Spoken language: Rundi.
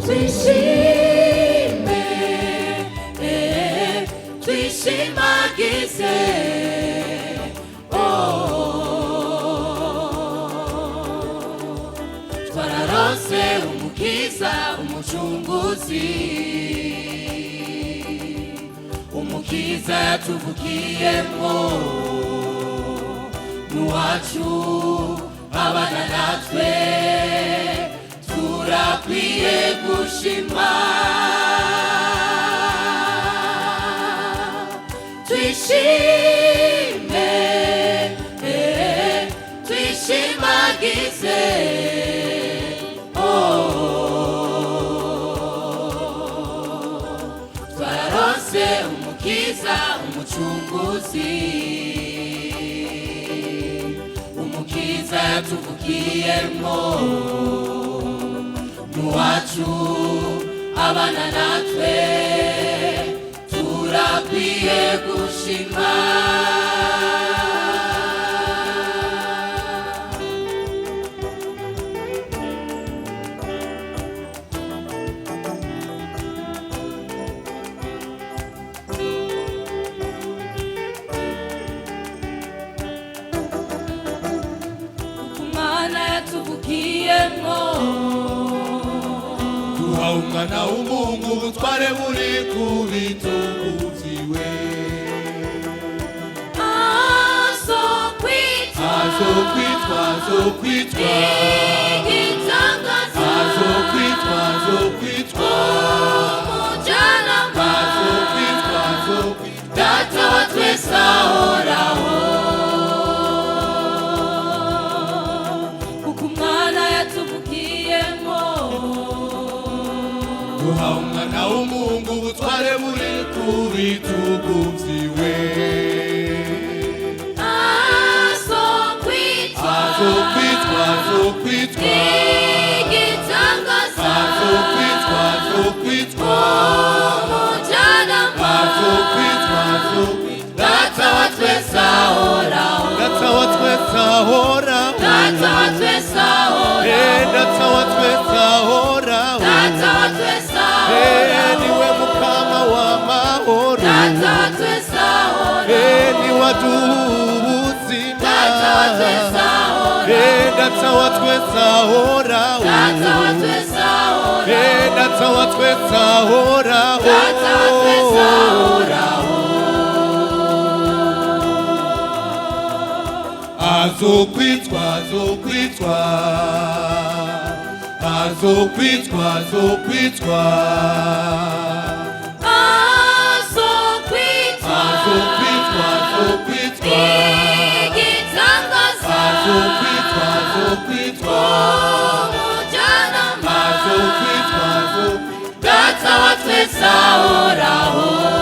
twishime, twishimagize, twararose umukiza, umucunguzi, umukiza yatuvukiyemo, nuwacu abana natwe, turakwiye gushima, twishime, twishimagize, twararose umukiza, umucunguzi, umukiza yatuvukiyemo, nuwacu abana natwe, turakwiye gushima. Umwana yatuvukiyemo, duha umwana w'umungu, ubutware buri ku bitugu vyiwe, azokwitwa igitangaza, azokwitwa umujanama, data wa twese ahoraho, kuko umwana yatuvukiyemo, duha umwana w'umungu, ubutware buri ku bitugu vyiwe, azokwitwa igitangaza, azokwitwa umujanama, data wa twese ahoraho, data wa twese ahoraho, data wa twese ahoraho, data wa twese ahoraho, data wa twese ahoraho, niwe mukama w'amahoro, data wa twese ahoraho, niwe aduha ubuzima, data wa twese ahoraho, data wa twese ahoraho, data wa twese ahoraho, data wa twese ahoraho, data wa twese ahoraho, azokwitwa igitangaza, umujanama, data wa twese ahoraho.